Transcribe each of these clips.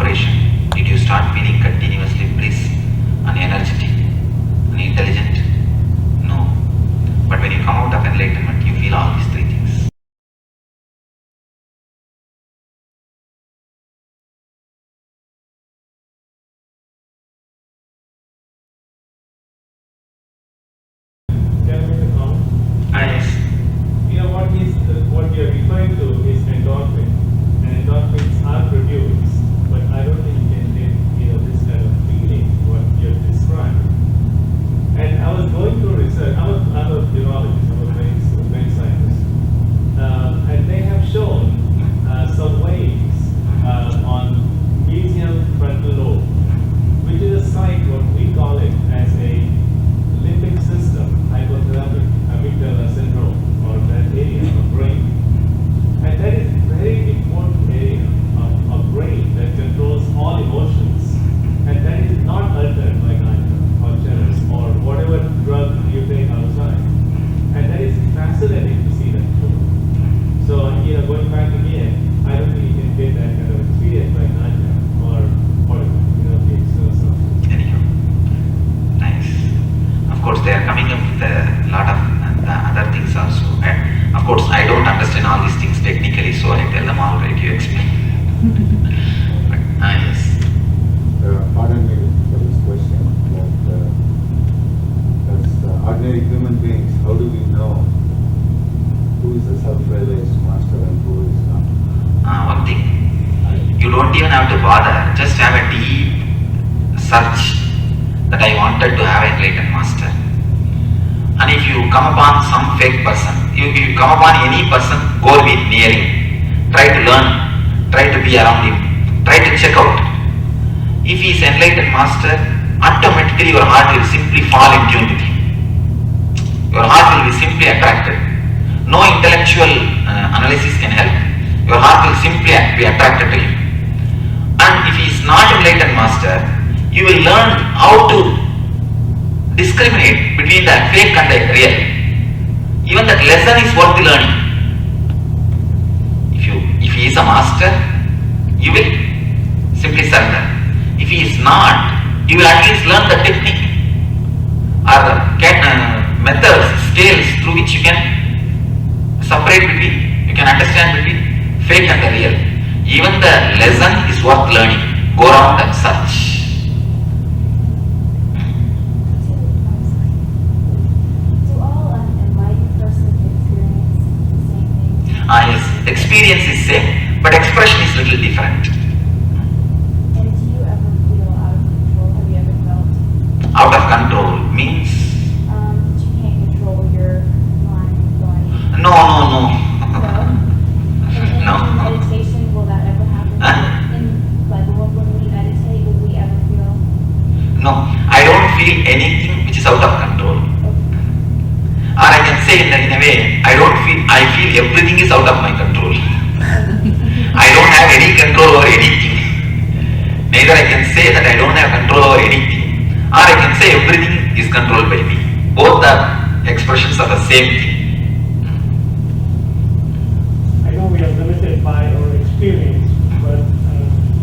vibration, did you start feeling continuously bliss and energetic and intelligent? No. But when you come out of enlightenment, you feel all these three things. Yes. What you're referring to is endorphin, and endorphins are produced, but I don't think you can get this kind of feeling what you've described. And I was going through research. I'm a neurologist, I'm a brain scientist, and they have shown some waves on medium frontal lobe, which is a site what we call it as a limbic system hypothalamic amygdala syndrome, or that area of brain. And that is a very important area of brain that controls all emotions. And that is not altered by ganja or cheras or whatever drug you take outside. And that is fascinating to see that too. So, going back again, I don't think you can get that kind of experience by ganja or whatever, the external substance. Anyhow, nice. Of course, they are coming up with a lot of the other things also. And of course, I don't understand all these things technically, so I tell them all right, you explain. But yes. Pardon me for this question, that as ordinary human beings, how do we know who is a self-realized master and who is not? One thing, you don't even have to bother, just have a deep search that I wanted to have enlightened master. And if you come upon some fake person, if you come upon any person, go be near him, try to learn, try to be around him, try to check out. If he is enlightened master, automatically your heart will simply fall in tune with him. Your heart will be simply attracted. No intellectual analysis can help. Your heart will simply be attracted to him. And if he is not enlightened master, you will learn how to discriminate between the fake and the real. Even that lesson is worth learning. If he is a master, you will simply surrender. If he is not, you will at least learn the technique or the methods, scales through which you can separate between, you can understand between fake and the real. Even the lesson is worth learning. Go around and search. Yes, experience is same, but expression is little different. And do you ever feel out of control? Have you ever felt? Out of control means? That you can't control your mind, body. No. No? In meditation, will that ever happen? When we meditate, will we ever feel? No, I don't feel anything which is out of control. Or I can say in a way, I feel everything is out of my control. I don't have any control over anything. Neither I can say that I don't have control over anything, or I can say everything is controlled by me. Both the expressions are the same thing. I know we are limited by our experience, but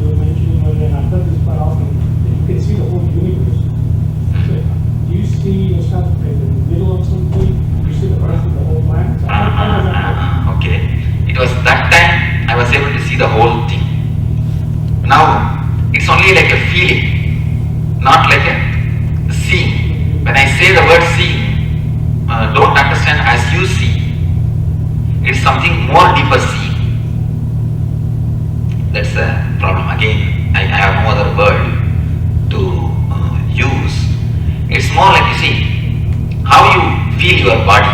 you were mentioning earlier, and I've heard this quite often, that you can see the whole universe. So, do you see yourself in the middle of something? Do you see the earth and the whole planet? So how does that work? Okay. It was that time I was able to see the whole thing. Now, it's only like a feeling, not like a seeing. When I say the word seeing, don't understand as you see. It's something more deeper seeing. That's the problem. Again, I have no other word to use. It's more like, you see, how you feel your body.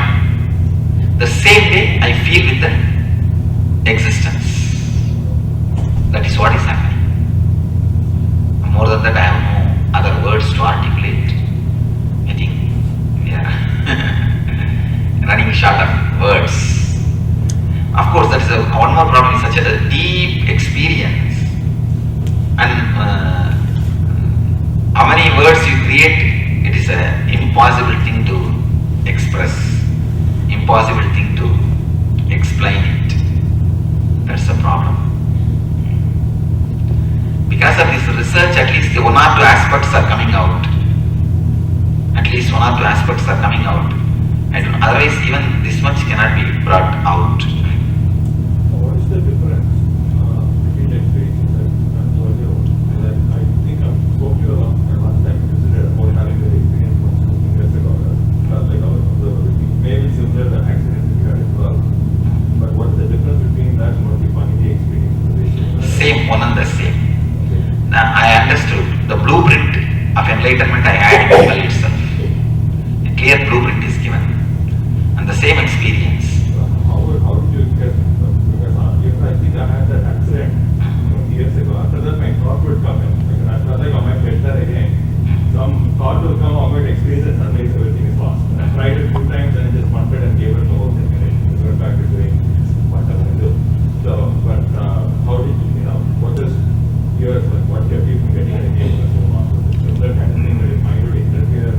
The same way I feel with the existence. That is what is happening. More than that, I have no other words to articulate. I think we are running short of words. Of course, that is one more problem. Is such a deep experience, and how many words you create, it is an impossible thing to express, impossible thing to explain it. That's the problem. Because of aspects are coming out. At least one or two aspects are coming out. Otherwise even this much cannot be brought out. What is the difference between the experiences that earlier on? I think I spoke to you last time you visited about having the experience from 2 years ago. Like our observability. Maybe similar to the accident that you had as well. But what's the difference between that and what you find the experience? Same, one and the same. Now I understood the blueprint of enlightenment I had in Google itself. A clear blueprint is given. And the same experience. How did you get, because I think I had that accident years ago. After that my thought would come in. Because I felt like I might get that again. Some thought will come, I might experience it, suddenly everything is lost. I tried it 2 times and just wanted and gave it the whole thing and I just went back to doing what I want to do. So, but how did you know, what is yours, like what kept you from getting it again for so long? So that kind of thing that your mind would interfere.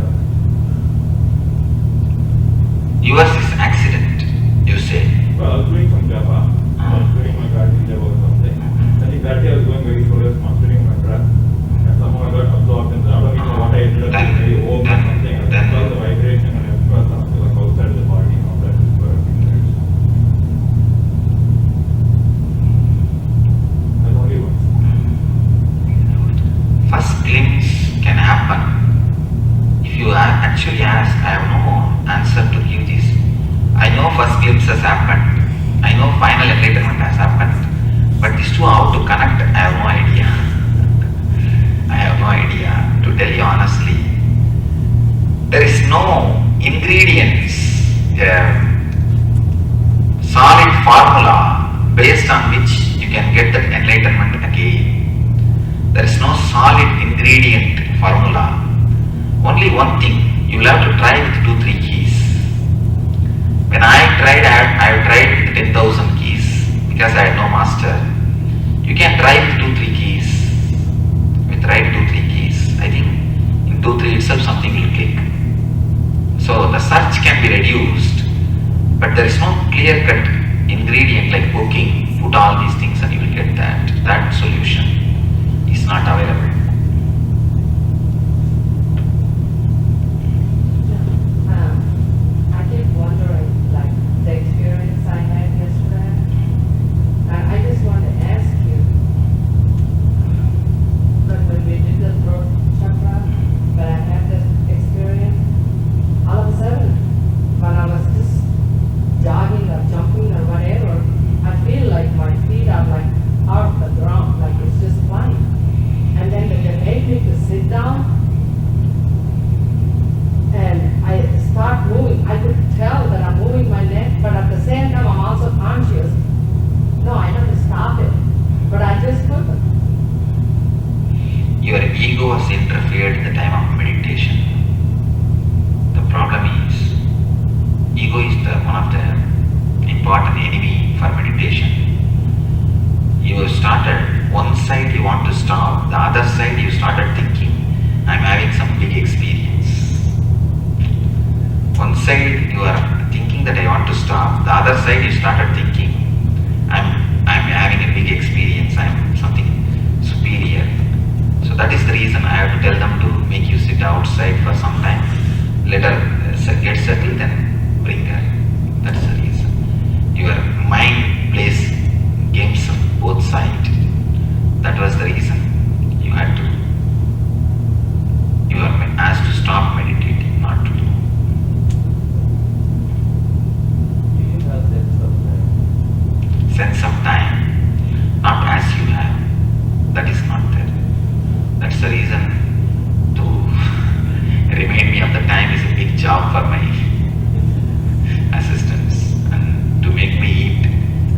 Yours is accident, you say. Well, I was doing some Java. I was doing my gardening Java or something. I think that day I was going very slow, I was mastering my breath. And somehow I got absorbed in the, I don't even know what I ended up doing, very old or something. I felt the vibration and I felt something like outside of the body and all that just for a few minutes. And only once. First glimpse can happen. If you actually ask, I have no answer to give this. I know first glimpse has happened. I know final enlightenment has happened. But these two, how to connect, I have no idea. I have no idea, to tell you honestly. There is no ingredients, solid formula based on which you can get that enlightenment again. There is no solid ingredient formula. Only one thing, you will have to try with 2-3 keys. When I tried, I have tried with 10,000 keys because I had no master. You can try with 2-3 keys. With right 2-3 keys, I think in 2-3 itself something will click. So the search can be reduced, but there is no clear-cut ingredient like cooking. Put all these things and you will get that. That solution is not available. I keep wondering, like the experience I had yesterday, and I just want to ask you, but when we did the throat chakra, but I had this experience, all of a sudden, when I was just jogging or jumping or whatever, I feel like my feet are like out of the ground, like it's just flying. And then they made me to sit down, and I start moving. I could tell that I'm moving my neck, but at the same time I'm also conscious. No, I have to stop it, but I just couldn't. Your ego has interfered in the time of meditation. The problem is, ego is one of the important enemy for meditation. You have started, one side you want to stop, the other side you started thinking, I'm having some big experience. One side you are thinking that I want to stop, the other side you started thinking, I'm having a big experience, I'm something superior. So that is the reason I have to tell them to make you sit outside for some time, let her get settled, then bring her. That's the reason. Your mind plays games on both sides. That was the reason you were asked to stop meditating, not to do. You didn't have Sense of time, not as you have. That is not there. That's the reason to remind me of the time is a big job for my assistants. And to make me eat,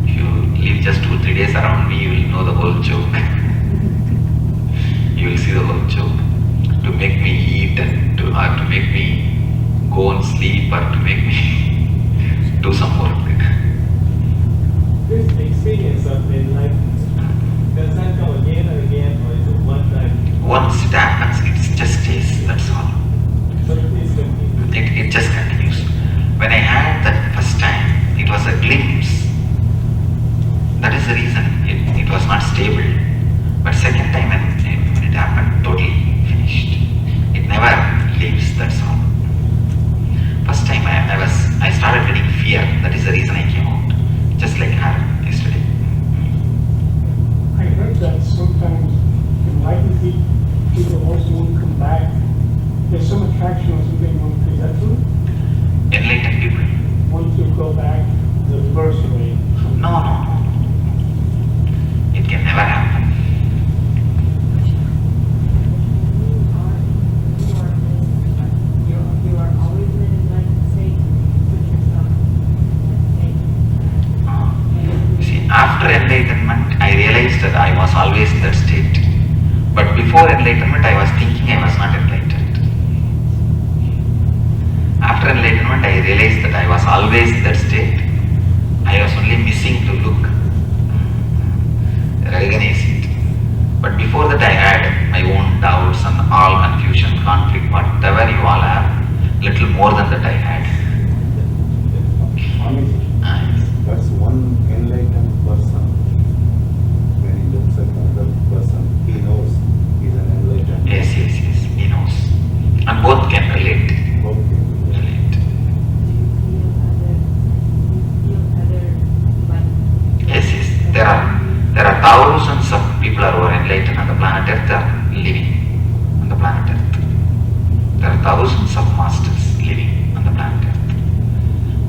if you live just 2-3 days around me, you will know the whole joke. You will see the whole joke. To make me eat and to make me go and sleep or to make me do some work. This experience of enlightenment, does that come again and again, or is it one time? Once it happens, it just stays, that's all. But it is continuous. It just continues. When I had that first time, it was a glimpse. That is the reason it was not stable. But second time when it happened, totally finished. also won't come back. There's some attraction or something. Is that true? Enlightened people. Want to go back the reverse way? No. It can never happen. You are always in an enlightened state. Put yourself in that state. See, after enlightenment, I realized that I was always in that state. But before enlightenment, I was thinking I was not enlightened. After enlightenment, I realized that I was always in that state. I was only missing to look, recognize it. But before that, I had my own doubts and all confusion, conflict, whatever you all have, little more than that I had. That's one enlightened person. When he looks at another person, he knows he's an enlightened. Yes, he knows. And both can relate. Okay. Relate. Yes. There are thousands of people who are enlightened on the planet Earth are living on the planet Earth. There are thousands of masters living on the planet Earth.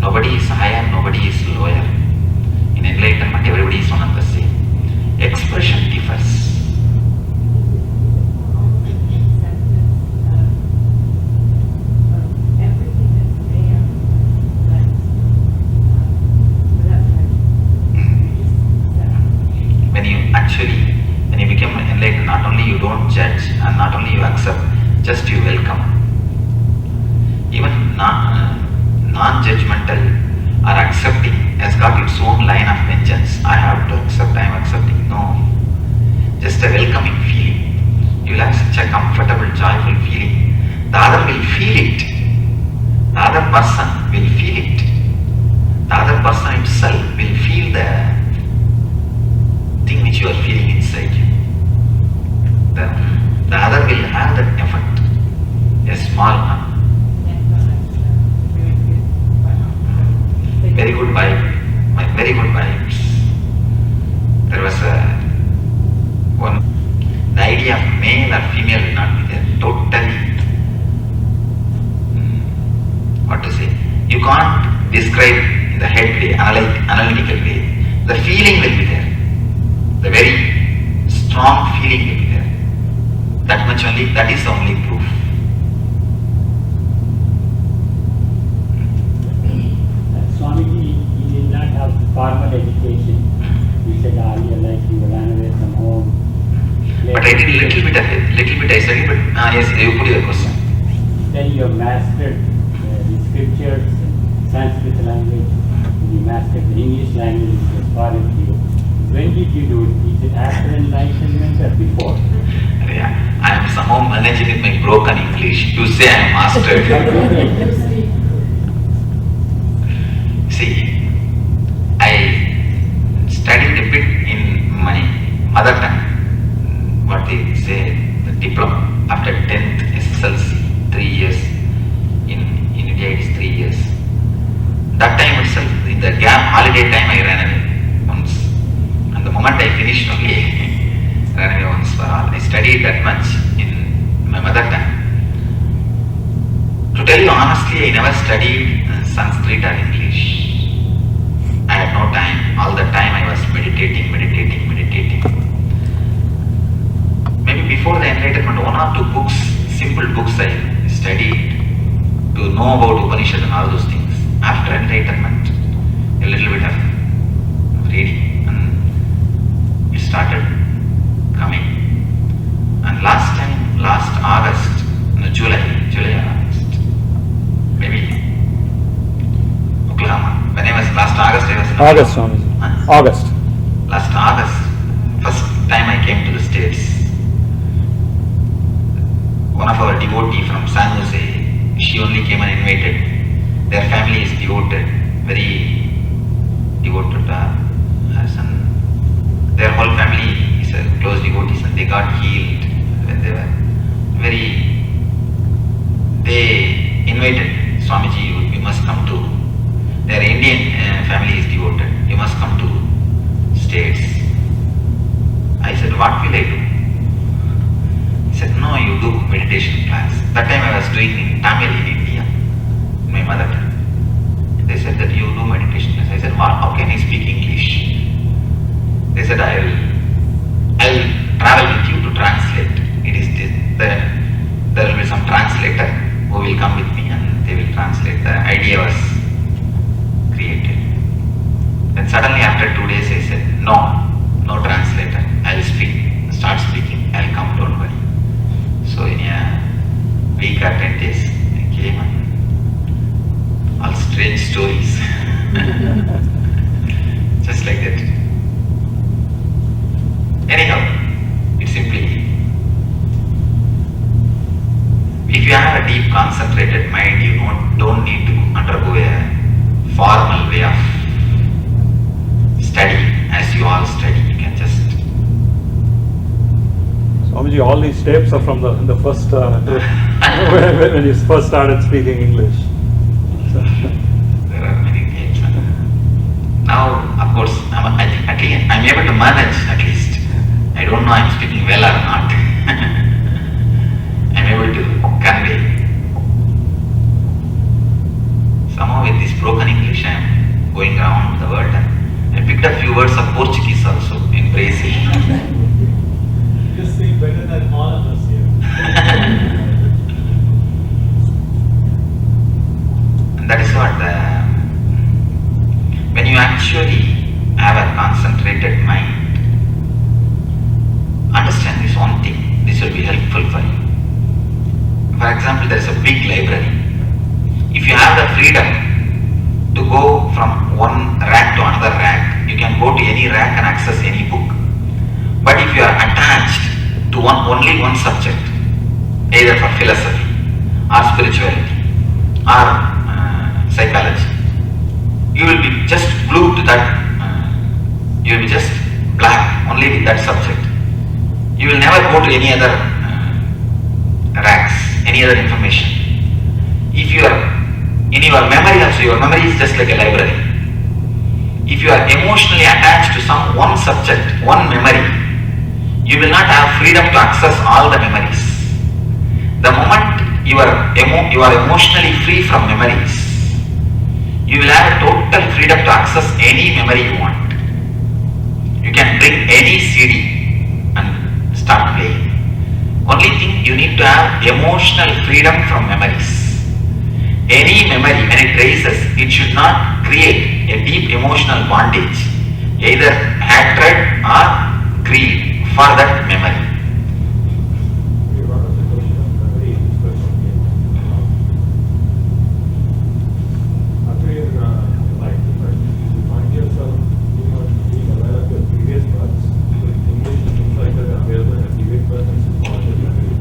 Nobody is higher, nobody is lower. In enlightenment, everybody is one and the same. Expression differs. When you become enlightened, not only you don't judge and not only you accept, just you welcome. Even non-judgmental or accepting has got its own line of vengeance. I have to accept, I am accepting. No. Just a welcoming feeling. You will have such a comfortable, joyful feeling. The other will feel it. The other person will feel it. The other person himself will feel the thing which you are feeling inside you. The other will have that effect. A small one. Very good vibe. Very good vibes. There was the idea of male or female will not be there. Totally. What to say? You can't describe in the head way, analytical way. The feeling will be there. The very strong feeling will be there. That much only, that is the only proof. Swamiji, he did not have formal education. He said earlier, like he ran away from home. But I did little bit of it. Little bit I studied, but yes, you put your question. Then you have mastered the scriptures, Sanskrit language, you mastered the English language, which was foreign to you. When did you do it? Is it after enlightenment or before? Yeah, I am somehow managing with my broken English to say I am mastered. See, I studied a bit in my mother tongue. What they say, the diploma after 10th SSLC, 3 years. In India it is 3 years. That time itself, in the gap holiday time, I ran away once. And the moment I finished only, ran away once for all. I studied that much in my mother tongue. To tell you honestly, I never studied Sanskrit or English. I had no time. All the time I was meditating. Maybe before the enlightenment, 1 or 2 books, simple books I studied to know about Upanishad and all those things. After enlightenment, a little bit of reading and it started coming. And last August, no, July or August, maybe Oklahoma. When I was last August, I was in August, Swami. August. Last August, first time I came to the States. One of our devotee from San Jose, she only came and invited. Their family is devoted, very devoted to her son. Their whole family is a close devotees and they got healed when they were they invited Swamiji, you must come to, their Indian family is devoted, you must come to States. I said, what will I do? He said, no, you do. meditation class. That time I was doing in Tamil in India, in my mother tongue. They said that you do meditation class. I said, what? How can I speak English? They said, I'll travel with you to translate. There will be some translator who will come with me and they will translate. The idea was created. Then suddenly after 2 days I said, no translator. I'll start speaking. I'll come, don't worry. So in a week or 10 days I came and all strange stories. Just like that. Anyhow, it's simply, if you have a deep concentrated mind, you don't need to undergo a formal way of study as you all study. You can just... Swamiji, all these tapes are from the first when you first started speaking English. There are many tapes. Now, of course, I think at least I'm able to manage at least. I don't know I'm speaking well or not. I'm able to convey. Somehow with this broken English I'm going around the world and I picked up few words of Portuguese also in Brazil. You speak better than all of us here. And that is what when you actually have a concentrated mind, understand this one thing, this will be helpful for you. For example, there is a big library. If you have the freedom to go from one rack to another rack, you can go to any rack and access any book. But if you are attached to only one subject, either for philosophy or spirituality or psychology, you will be just glued to that, you will be just black only with that subject. You will never go to any other racks, any other information. If you are in your memory also, your memory is just like a library. If you are emotionally attached to one subject, one memory, you will not have freedom to access all the memories. The moment you are emotionally free from memories, you will have total freedom to access any memory you want. You can bring any CD and start playing. Only thing, you need to have emotional freedom from memories. Any memory, when it raises, it should not create a deep emotional bondage, either hatred or greed for that memory. We brought up the question of memory in this question here. After your enlightenment, you find yourself being aware of your previous births, with English and things like that available and previous births and positive memory.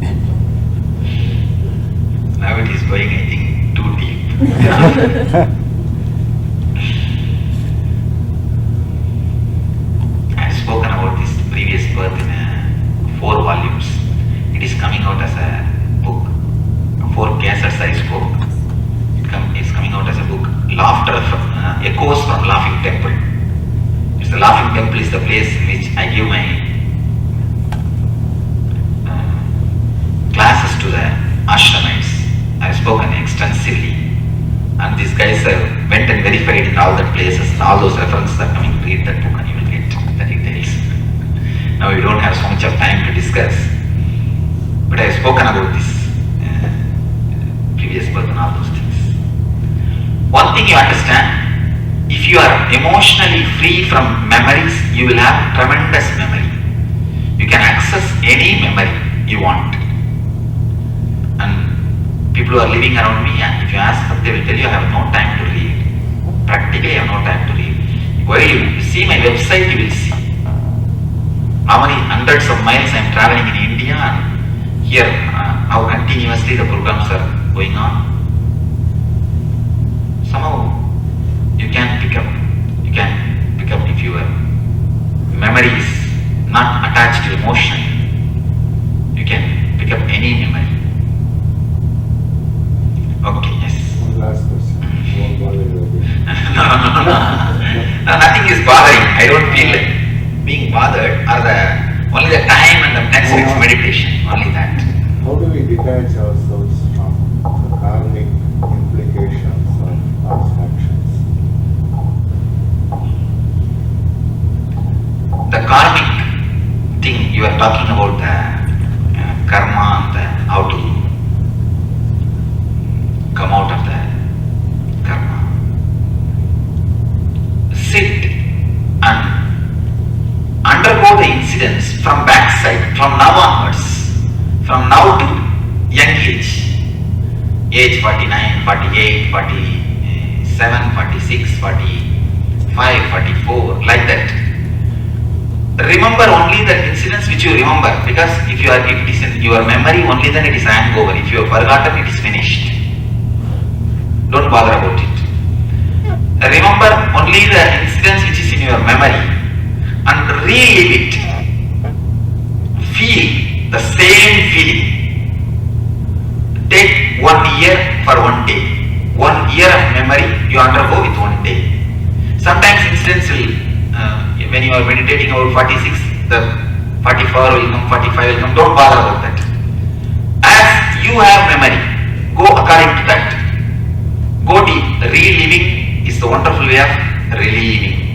Now it is going, I think, too deep. I have spoken about this previous birth in 4 volumes. It is coming out as a book. 4 cases I spoke. It's coming out as a book. Laughter echoes from Laughing Temple. The Laughing Temple is the place in which I give my classes to the ashramites. I have spoken extensively, and these guys went and verified in all the places, and all those references are coming. Read that book and you will get the details. Now we don't have so much of time to discuss, but I have spoken about this previous birth and all those things. One thing you understand, if you are emotionally free from memories, you will have tremendous memory. You can access any memory you want. And people who are living around me, and if you ask them, they will tell you, I have no time to read. Practically, I have no time to read. While you see my website, you will see how many hundreds of miles I am traveling in India, and here how continuously the programs are going on. Somehow you can pick up if your memory is not attached to emotion. You can pick up any memory. Okay, yes. One last question. Won't bother you again. No, nothing is bothering. I don't feel being bothered, or only the time and the next week's meditation, only that. how do we detach ourselves from the karmic implications of past actions? The karmic thing you are talking about, the karma and how to come out of the karma. Sit and undergo the incidents from backside, from now onwards, from now to young age 49, 48, 47, 46, 45, 44, like that. Remember only the incidents which you remember, because if it is in your memory, only then it is hangover. If you have forgotten, it is finished. Don't bother about it. Remember only the incidents which is in your memory and relive it. Feel the same feeling. Take 1 year for 1 day. 1 year of memory you undergo with 1 day. Sometimes incidents will, when you are meditating about 46, the 44 will come, 45 will come. Don't bother about that. As you have memory, go according to that. Go deep. Reliving is the wonderful way of reliving.